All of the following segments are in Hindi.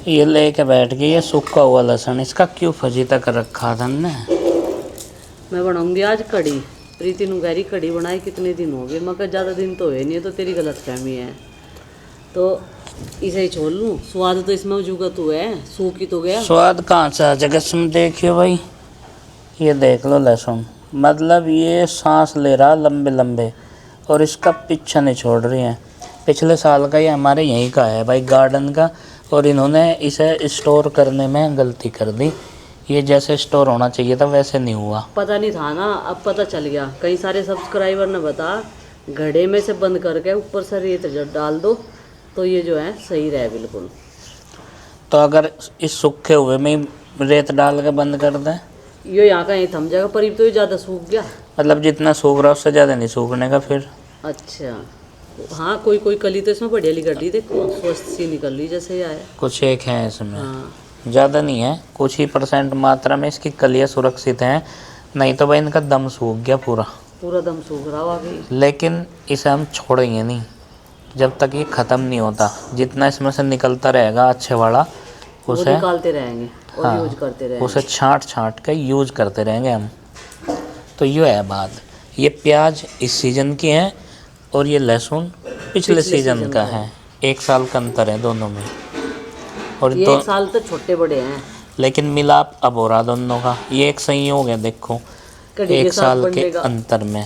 ये लेके बैठ गई है सूखा हुआ लहसुन। इसका क्यों फजीता कर रखा था ने? मैं बनाऊंगी आज कड़ी। प्रीति नु गहरी कड़ी बनाई कितने दिन हो गए, मगर ज़्यादा दिन तो हुए नहीं है, तो तेरी गलतफहमी है तो इसे ही छोड़ लूँ। स्वाद तो इसमें जुगा तो है, सूख ही तो गया। स्वाद कहाँ से आ जाएगा? तुम देखियो भाई, ये देख लो लहसुन, मतलब ये सांस ले रहा लंबे लंबे और इसका पीछा नहीं छोड़ रही है। पिछले साल का ये हमारे यहीं का है भाई, गार्डन का, और इन्होंने इसे स्टोर करने में गलती कर दी। ये जैसे स्टोर होना चाहिए था वैसे नहीं हुआ। पता नहीं था ना, अब पता चल गया। कई सारे सब्सक्राइबर ने बता घड़े में से बंद करके ऊपर से रेत डाल दो तो ये जो है सही रहे बिल्कुल। तो अगर इस सूखे हुए में रेत डाल के बंद कर दें, ये यहाँ का यहीं थम जाएगा, पर ये तो ये ज़्यादा सूख गया। मतलब जितना सूख रहा उससे ज़्यादा नहीं सूखने का फिर। अच्छा हाँ, कोई कोई कली तो इसमें बढ़िया निकल रही, देखो स्वस्थ सी निकल रही जैसे ये आया। कुछ एक है इसमें, हाँ ज़्यादा नहीं है, कुछ ही % मात्रा में इसकी कलियाँ सुरक्षित हैं, नहीं तो भाई इनका दम सूख गया पूरा। पूरा दम सूख रहा हुआ अभी। लेकिन इसे हम छोड़ेंगे नहीं जब तक ये ख़त्म नहीं होता। जितना इसमें से निकलता रहेगा अच्छे वाला उसे निकालते रहेंगे और हाँ, यूज करते रहेंगे। उसे छांट छांट के यूज करते रहेंगे हम। तो ये है बात। ये प्याज इस सीज़न की है और ये लहसुन पिछले सीज़न का है। 1 साल का अंतर है दोनों में। और ये 1 साल तो छोटे बड़े हैं, लेकिन मिलाप अब हो रहा दोनों का। ये एक संयोग है, देखो 1 साल के अंतर में।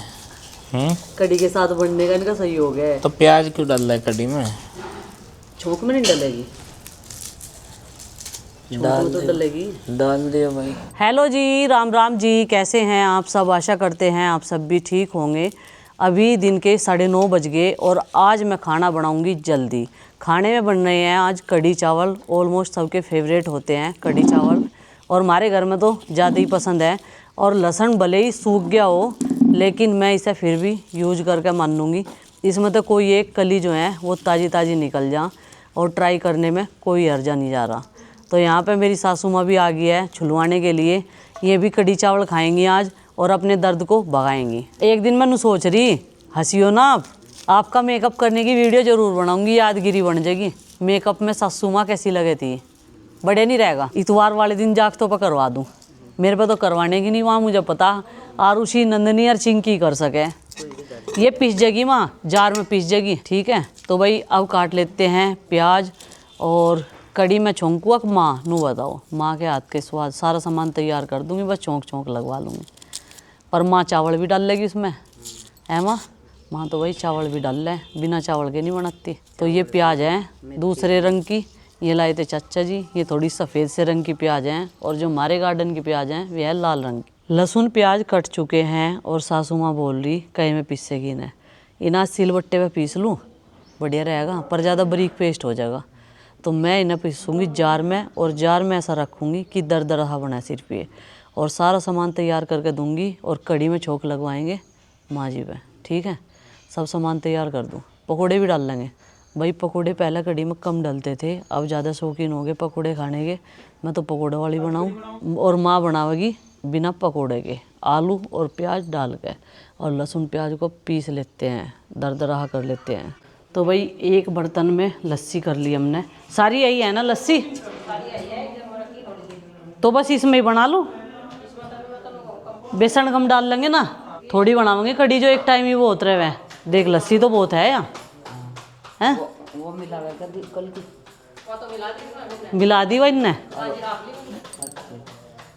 कड़ी के साथ बनने का इनका सही हो गया है। तो प्याज क्यों डाल रहा है कड़ी में? छोंक में नहीं डलेगी, डाल तो डलेगी। डाल दिया भाई। हेलो जी, राम राम जी, कैसे हैं आप सब? आशा करते हैं आप सब भी ठीक होंगे। अभी दिन के 9:30 बज गए और आज मैं खाना बनाऊंगी जल्दी। खाने में बन रहे हैं आज कड़ी चावल। ऑलमोस्ट सबके फेवरेट होते हैं कड़ी चावल और हमारे घर में तो ज़्यादा ही पसंद है। और लहसुन भले ही सूख गया हो लेकिन मैं इसे फिर भी यूज करके मान लूँगी। इसमें तो कोई एक कली जो है वो ताज़ी ताज़ी निकल जा और ट्राई करने में कोई हर्जा नहीं जा रहा। तो यहाँ पे मेरी सासू माँ भी आ गई है छुलवाने के लिए। ये भी कड़ी चावल खाएंगी आज और अपने दर्द को भगाएंगी। एक दिन मैंने सोच रही, हंसियो ना आप, आपका मेकअप करने की वीडियो ज़रूर बनाऊंगी, यादगिरी बन जाएगी। मेकअप में सासू माँ कैसी लगे थी, बढ़िया नहीं रहेगा। इतवार वाले दिन जागतों पर करवा दूँ, मेरे पे तो करवाने की नहीं, वहाँ मुझे पता आरुषि नंदनी और चिंकी कर सके। ये पीस जाएगी माँ, जार में पीस जाएगी, ठीक है। तो भाई अब काट लेते हैं प्याज और कड़ी में छोंकूँ। माँ नू बताओ, माँ के हाथ के स्वाद। सारा सामान तैयार कर दूँगी, बस चौंक चौंक लगवा लूँगी। पर माँ चावल भी डाल लेगी इसमें, है माँ? माँ तो भाई चावल भी डाल ले, बिना चावल के नहीं बनाती। तो ये प्याज है दूसरे रंग की, ये लाए थे चाचा जी। ये थोड़ी सफ़ेद से रंग की प्याज हैं और जो हमारे गार्डन की प्याज हैं वे है लाल रंग की। लहसुन प्याज कट चुके हैं और सासू माँ बोल रही कहीं में पीसेगी इन्हें। इन्हें सिलबट्टे पे पीस लूँ, बढ़िया रहेगा, पर ज़्यादा बारीक पेस्ट हो जाएगा। तो मैं इन्हें पीसूँगी जार में, और जार में ऐसा रखूँगी कि दरदरा बना सिर्फ ये। और सारा सामान तैयार करके दूँगी और कड़ी में छोंक लगवाएंगे माँ जी पे, ठीक है। सब सामान तैयार कर दूँ, पकोड़े भी डाल लेंगे भाई। पकोड़े पहले कड़ी में कम डलते थे, अब ज़्यादा शौकीन हो गए पकोड़े खाने के। मैं तो पकोड़े वाली बनाऊँ और माँ बनावेगी बिना पकोड़े के, आलू और प्याज डाल के। और लहसुन प्याज को पीस लेते हैं, दरदरा कर लेते हैं। तो भाई एक बर्तन में लस्सी कर ली हमने, सारी यही है ना लस्सी? तो बस इसमें ही बना लूँ, बेसन कम डाल लेंगे ना, थोड़ी बनावेंगे कड़ी जो एक टाइम ही वो होते रहे। देख लस्सी तो बहुत है यहाँ, हैं? वो मिला कल की मिला दी वही ने।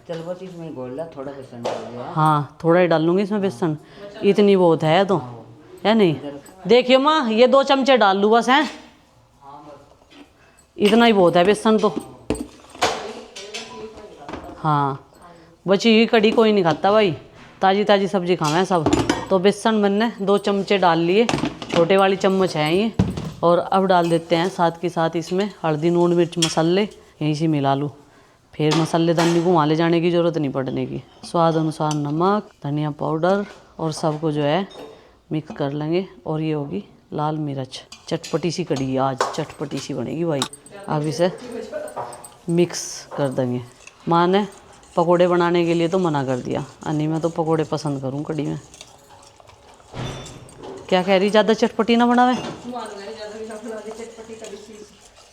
चल बस इसमें घोल थोड़ा बेसन डाल दिया। हाँ थोड़ा ही डाल लूँगी इसमें बेसन, इतनी बहुत है तो, है नहीं? देखियो माँ, ये 2 चमचे डाल लूँ बस, हैं? इतना ही बहुत है बेसन तो। हाँ बची हुई कड़ी कोई नहीं खाता भाई, ताज़ी ताज़ी सब्जी खावे सब। तो बेसन मैंने 2 चमचे डाल लिए, छोटे वाली चम्मच है ये। और अब डाल देते हैं साथ के साथ इसमें हल्दी, नून, मिर्च, मसाले, यहीं से मिला लूँ। फिर मसालेदानी को वहाँ ले जाने की ज़रूरत नहीं पड़ने की। स्वाद अनुसार नमक, धनिया पाउडर और सबको जो है मिक्स कर लेंगे। और ये होगी लाल मिर्च। चटपटी सी कड़ी आज, चटपटी सी बनेगी भाई। अब इसे मिक्स कर देंगे। माँ ने पकोड़े बनाने के लिए तो मना कर दिया, अन्नी मैं तो पकोड़े पसंद करूँ कड़ी में। क्या कह रही, ज़्यादा चटपटी ना बनावे?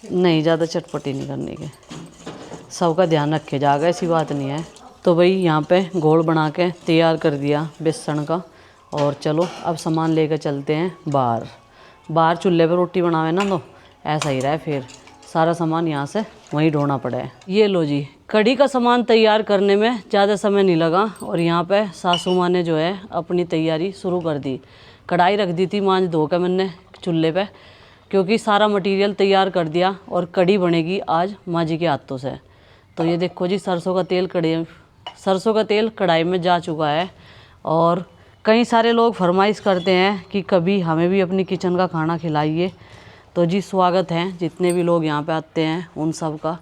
नहीं, ज़्यादा चटपटी नहीं करने के, सबका ध्यान रखे जाएगा, ऐसी बात नहीं है। तो भाई यहाँ पे घोल बना के तैयार कर दिया बेसन का। और चलो अब सामान लेकर चलते हैं बाहर चूल्हे पे रोटी बनावे ना तो ऐसा ही रहा, फिर सारा सामान यहाँ से वहीं ढोना पड़ा है। ये लो जी, कढ़ी का सामान तैयार करने में ज़्यादा समय नहीं लगा और यहाँ पे सासू माँ ने जो है अपनी तैयारी शुरू कर दी। कढ़ाई रख दी थी मांझ धो के मैंने चूल्हे पे, क्योंकि सारा मटेरियल तैयार कर दिया और कढ़ी बनेगी आज माँ जी के हाथों से। तो ये देखो जी, सरसों का तेल कढ़ाई में जा चुका है। और कई सारे लोग फरमाइश करते हैं कि कभी हमें भी अपनी किचन का खाना खिलाइए। तो जी स्वागत है, जितने भी लोग यहाँ पे आते हैं उन सब का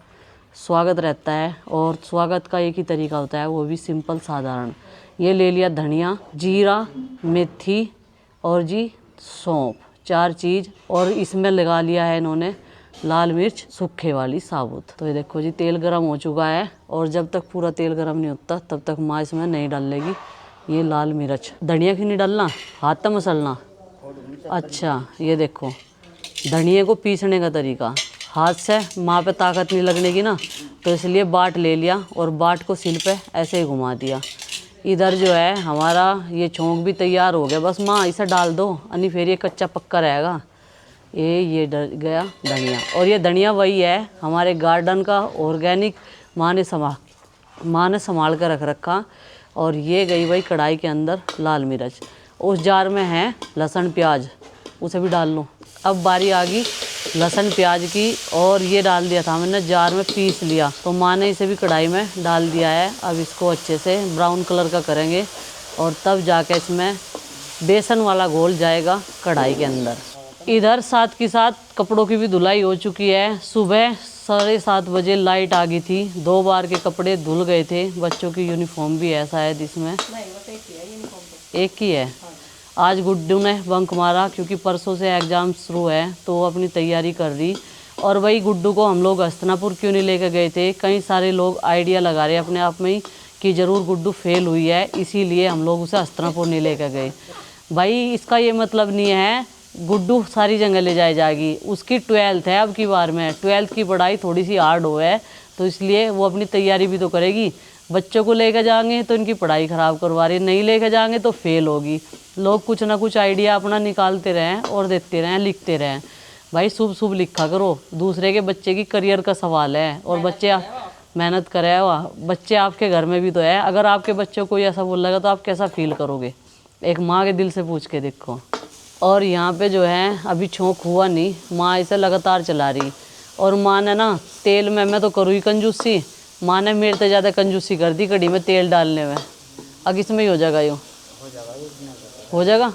स्वागत रहता है। और स्वागत का एक ही तरीका होता है, वो भी सिंपल साधारण। ये ले लिया धनिया, जीरा, मेथी और जी सौंफ, 4 चीज़। और इसमें लगा लिया है इन्होंने लाल मिर्च सूखे वाली साबुत। तो ये देखो जी, तेल गरम हो चुका है और जब तक पूरा तेल गरम नहीं होता तब तक माँ इसमें नहीं डालेगी ये लाल मिर्च। धनिया क्यों नहीं डालना, हाथ तो मसलना। अच्छा, ये देखो धनिया को पीसने का तरीका, हाथ से माँ पे ताकत नहीं लगने की ना, तो इसलिए बाट ले लिया और बाट को सिल पे ऐसे ही घुमा दिया। इधर जो है हमारा ये छोंक भी तैयार हो गया, बस माँ इसे डाल दो, अन्य फिर ये कच्चा पक्का रहेगा। ये डर गया धनिया। और ये धनिया वही है हमारे गार्डन का ऑर्गेनिक, माँ ने संभाल कर रख रखा। और ये गई भाई कढ़ाई के अंदर लाल मिर्च। उस जार में है लहसुन प्याज, उसे भी डाल लो। अब बारी आ गई लहसुन प्याज की, और ये डाल दिया था मैंने जार में, पीस लिया। तो माँ ने इसे भी कढ़ाई में डाल दिया है। अब इसको अच्छे से ब्राउन कलर का करेंगे और तब जाके इसमें बेसन वाला घोल जाएगा कढ़ाई के अंदर। इधर साथ के साथ कपड़ों की भी धुलाई हो चुकी है। सुबह 7:30 बजे लाइट आ गई थी, 2 बार के कपड़े धुल गए थे। बच्चों की यूनिफॉर्म भी है शायद इसमें, एक ही है। आज गुड्डू ने बंक मारा क्योंकि परसों से एग्ज़ाम शुरू है, तो वो अपनी तैयारी कर रही। और वही गुड्डू को हम लोग हस्तिनापुर क्यों नहीं लेकर गए थे, कई सारे लोग आइडिया लगा रहे अपने आप में ही कि ज़रूर गुड्डू फेल हुई है, इसीलिए हम लोग उसे हस्तिनापुर नहीं लेकर गए। भाई इसका ये मतलब नहीं है गुड्डू सारी जगह ले जाएगी, उसकी 12th है अब की बार में। 12th की पढ़ाई थोड़ी सी हार्ड हो है, तो इसलिए वो अपनी तैयारी भी तो करेगी। बच्चों को लेकर जाएंगे तो इनकी पढ़ाई ख़राब करवा रही, नहीं लेकर जाएंगे तो फेल होगी। लोग कुछ ना कुछ आइडिया अपना निकालते रहें और देते रहें, लिखते रहें। भाई शुभ शुभ लिखा करो, दूसरे के बच्चे की करियर का सवाल है। और बच्चे मेहनत करे, बच्चे आपके घर में भी तो है। अगर आपके बच्चों को ऐसा बोलेगा तो आप कैसा फील करोगे, एक माँ के दिल से पूछ के देखो। और यहाँ पे जो है अभी छोंक हुआ नहीं, माँ इसे लगातार चला रही। और माँ ने ना तेल में, मैं तो करूँ ही कंजूसी, माँ ने मेरे से ज़्यादा कंजूसी कर दी कढ़ी में तेल डालने में। अब इसमें ही हो जाएगा, यो हो जाएगा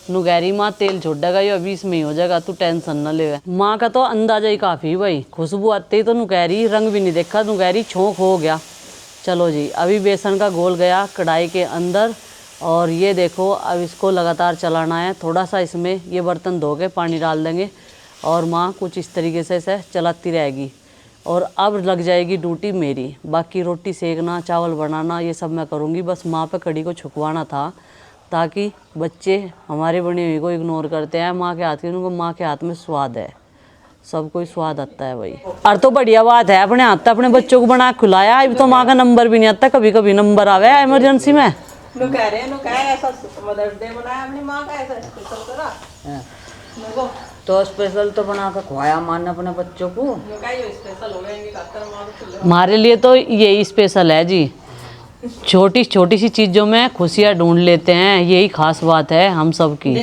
नुगैरी माँ, तेल छोड़ देगा यो, अभी इसमें ही हो जाएगा, तू टेंशन ना ले। माँ का तो अंदाजा ही काफ़ी भाई, खुशबू आते ही तो नुगैरी, रंग भी नहीं देखा नुगैरी, छोंक हो गया। चलो जी, अभी बेसन का घोल गया कढ़ाई के अंदर। और ये देखो अब इसको लगातार चलाना है। थोड़ा सा इसमें ये बर्तन धो के पानी डाल देंगे और माँ कुछ इस तरीके से इसे चलाती रहेगी। और अब लग जाएगी ड्यूटी मेरी, बाकी रोटी सेकना, चावल बनाना ये सब मैं करूँगी। बस माँ पे कढ़ी को छुकवाना था, ताकि बच्चे हमारे बनी हुई को इग्नोर करते हैं माँ के हाथ की, उनको माँ के हाथ में स्वाद है, सब कोई स्वाद आता है भाई। और तो बढ़िया बात है, अपने हाथ अपने बच्चों को बना खिलाया। अभी तो माँ का नंबर भी नहीं आता, कभी कभी नंबर आवे इमरजेंसी में। नो कह रहे हैं, नो कह ऐसा मदर्स डे बनाया अपनी माँ का, ऐसा स्पेशल करा नो तो स्पेशल तो बना कर खुआया माँ ने अपने बच्चों को। नो कह ये स्पेशल हो गया इनके खातर माँ को। हमारे लिए तो यही स्पेशल है जी, छोटी छोटी सी चीज़ों में खुशियाँ ढूंढ लेते हैं, यही खास बात है हम सब की।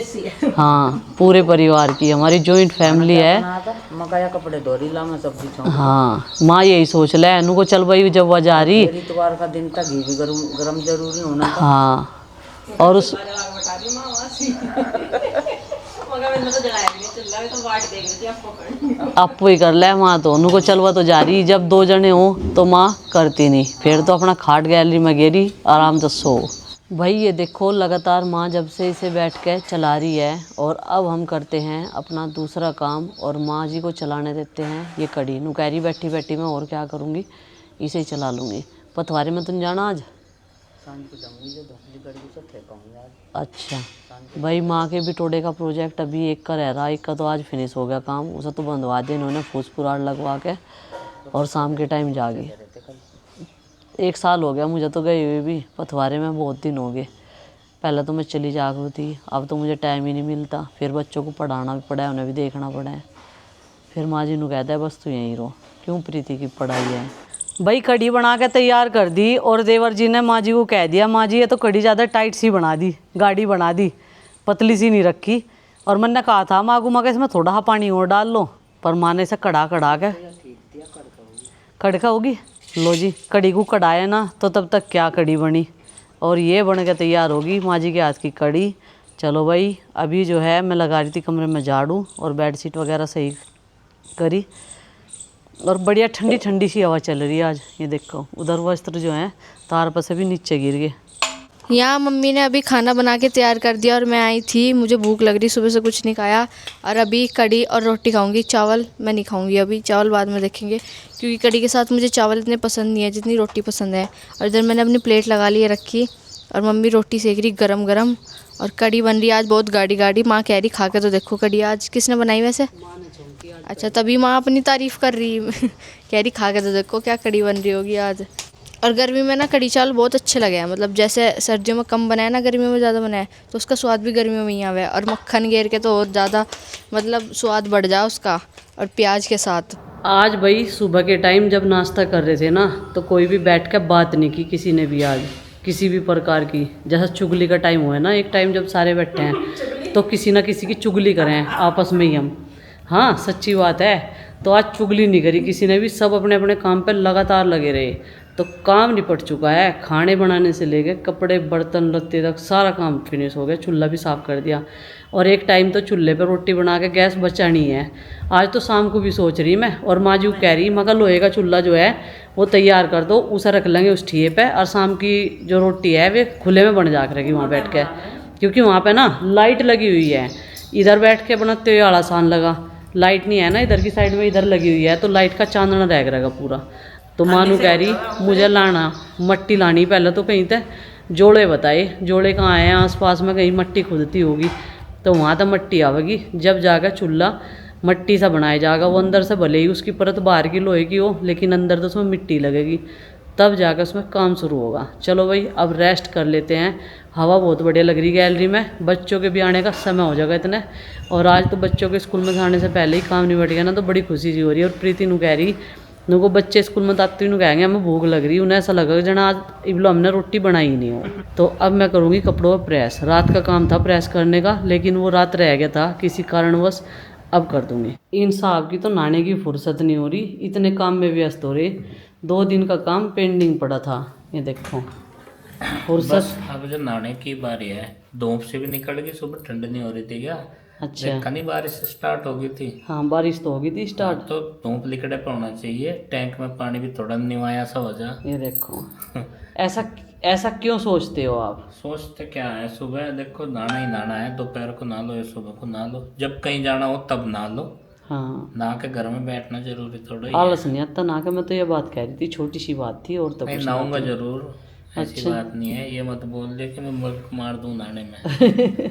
हाँ, पूरे परिवार की, हमारी जॉइंट फैमिली है। मकाया कपड़े धो रही ला मैं सब्जी छोड़। हाँ, माँ यही सोच ले अनु को, चल भाई जब वह जा रही। इतवार का दिन तक घी भी गरम जरूरी होना था। हाँ, और उस बता दी माँ वासी मगर मैंने तो जलाया भी नहीं चल रहा, तो वाट देख रही थी आपको आपको ही कर ले माँ, तो उनको चलवा तो जा रही। जब 2 जने हो तो माँ करती नहीं, फिर तो अपना खाट गैलरी में गेरी आराम से सो। भाई ये देखो लगातार माँ जब से इसे बैठ के चला रही है। और अब हम करते हैं अपना दूसरा काम और माँ जी को चलाने देते हैं ये कढ़ी। नुकैरी बैठी बैठी मैं और क्या करूँगी, इसे ही चला लूँगी। पथवारे में तुम जाना आज सांझ को जाऊंगी जो दूसरी कड़ी से फेंकूंगी आज। अच्छा भाई, माँ के भी टोडे का प्रोजेक्ट अभी एक का रह रहा, एक का तो आज फिनिश हो गया काम, उसे तो बंधवा दिया इन्होंने फूस पुराड़ लगवा के, और शाम के टाइम जागी। 1 साल हो गया मुझे तो गए हुए भी, पथवारे में बहुत दिन हो गए। पहले तो मैं चली जाती थी, अब तो मुझे टाइम ही नहीं मिलता, फिर बच्चों को पढ़ाना भी पड़ा है, उन्हें भी देखना पड़ा है। फिर माँ जी ने कहता है बस तू यहीं रहो, क्यों प्रीति की पढ़ाई है। भाई कड़ी बना के तैयार कर दी, और देवर जी ने माँ जी को कह दिया, माँ जी ये तो कड़ी ज़्यादा टाइट सी बना दी, गाढ़ी बना दी, पतली सी नहीं रखी। और मैंने कहा था माँ को, माँ इसमें थोड़ा सा पानी और डाल लो, पर माँ ने इसे कड़ा के कड़का होगी। लो जी, कड़ी को कढ़ाया ना तो तब तक क्या कड़ी बनी, और ये बन के तैयार होगी माँ जी के हाथ की कड़ी। चलो भाई, अभी जो है मैं लगा रही थी कमरे में झाड़ू, और बेडशीट वगैरह सही करी, और बढ़िया ठंडी ठंडी सी हवा चल रही है आज। ये देखो उधर वस्त्र जो हैं तार पर से भी नीचे गिर गए। यहाँ मम्मी ने अभी खाना बना के तैयार कर दिया, और मैं आई थी, मुझे भूख लग रही, सुबह से कुछ नहीं खाया, और अभी कड़ी और रोटी खाऊंगी। चावल मैं नहीं खाऊंगी अभी, चावल बाद में देखेंगे, क्योंकि कड़ी के साथ मुझे चावल इतने पसंद नहीं है जितनी रोटी पसंद है। और इधर मैंने अपनी प्लेट लगा ली है रखी, और मम्मी रोटी सेक रही गरम गरम, और कड़ी बन रही है आज बहुत गाढ़ी गाढ़ी। माँ कह रही खा के तो देखो कड़ी आज किसने बनाई वैसे। अच्छा, तभी माँ अपनी तारीफ़ कर रही कह रही खा के तो देखो क्या कड़ी बन रही होगी आज। और गर्मी में ना कड़ी चावल बहुत अच्छे लगे हैं, मतलब जैसे सर्दियों में कम बनाया ना, गर्मियों में ज़्यादा बनाया, तो उसका स्वाद भी गर्मियों में ही आया है। और मक्खन घेर के तो और ज़्यादा मतलब स्वाद बढ़ जाए उसका, और प्याज के साथ। आज भाई सुबह के टाइम जब नाश्ता कर रहे थे ना, तो कोई भी बैठ कर बात नहीं की किसी ने भी आज, किसी भी प्रकार की। जैसा चुगली का टाइम हुआ है ना, एक टाइम जब सारे बैठे हैं तो किसी ना किसी की चुगली करें आपस में ही हम। हाँ सच्ची बात है, तो आज चुगली नहीं करी किसी ने भी, सब अपने अपने काम पर लगातार लगे रहे, तो काम निपट चुका है। खाने बनाने से लेके कपड़े बर्तन लत्ते तक सारा काम फिनिश हो गया, चूल्हा भी साफ़ कर दिया। और एक टाइम तो चूल्हे पर रोटी बना के गैस बचानी है। आज तो शाम को भी सोच रही मैं, और माँ जी कह रही मगर लोहे का चूल्हा जो है वो तैयार कर दो, उसे रख लेंगे उस ठिए पे, और शाम की जो रोटी है वे खुले में बन जा करेगी वहाँ बैठ के, क्योंकि वहाँ पे ना लाइट लगी हुई है। इधर बैठ के बनाते हुए आसान लगा, लाइट नहीं है ना इधर की साइड में, इधर लगी हुई है, तो लाइट का चांदना रह रहेगा पूरा। तो मानू कह रही मुझे लाना मट्टी लानी, पहले तो कहीं तक जोड़े बताए, जोड़े कहाँ हैं आसपास में, कहीं मट्टी खुदती होगी तो वहाँ तक मट्टी आवेगी, जब जाकर चूल्हा मट्टी सा बनाया जाएगा। वो अंदर से भले ही उसकी परत बाहर की लोहे की हो, लेकिन अंदर तो उसमें मिट्टी लगेगी, तब जाकर उसमें काम शुरू होगा। चलो भाई अब रेस्ट कर लेते हैं, हवा बहुत बढ़िया लग रही गैलरी में, बच्चों के भी आने का समय हो जाएगा इतने। और आज तो बच्चों के स्कूल में जाने से पहले ही काम निपट गया ना, तो बड़ी खुशी सी हो रही है। और प्रीति नू कह रही नुको बच्चे स्कूल में ताती नू कहेंगे हमें भूख लग रही, उन्हें ऐसा लगा जना आज इबलो हमने रोटी बनाई ही नहीं हो। तो अब मैं करूँगी कपड़ों पर प्रेस, रात का काम था प्रेस करने का, लेकिन वो रात रह गया था किसी कारणवश, अब कर दूंगी। इन साहब की तो नहाने की फुर्सत नहीं हो रही, इतने काम में व्यस्त हो रहे। 2 दिन का काम पेंडिंग पड़ा था, ये देखो फुर्सत। अब जो नहाने की बारी है, धूप से भी निकल गई, सुबह ठंड नहीं हो रही थी क्या? अच्छा देखा नहीं बारिश स्टार्ट हो गई थी। हाँ बारिश तो हो गई थी स्टार्ट, तो धूप लिकड़े पर होना चाहिए, टैंक में पानी भी थोड़ा निवाया सा हो जा। ये देखो ऐसा क्यों सोचते हो आप? सोचते क्या है, सुबह देखो नहाना ही नहाना है, दोपहर को नहा लो या सुबह को नहा लो, जब कहीं जाना हो तब नहा लो। हाँ नहा के घर में बैठना जरूरी थोड़ा ही आलस नहीं आता ना के, मैं तो ये बात कह रही थी, छोटी सी बात थी, और तो है। कुछ नहाऊंगा नहीं। जरूर, ऐसी अच्छा। बात नहीं है, ये मत बोल दे कि मैं मुल्क मार दूं नहाने में।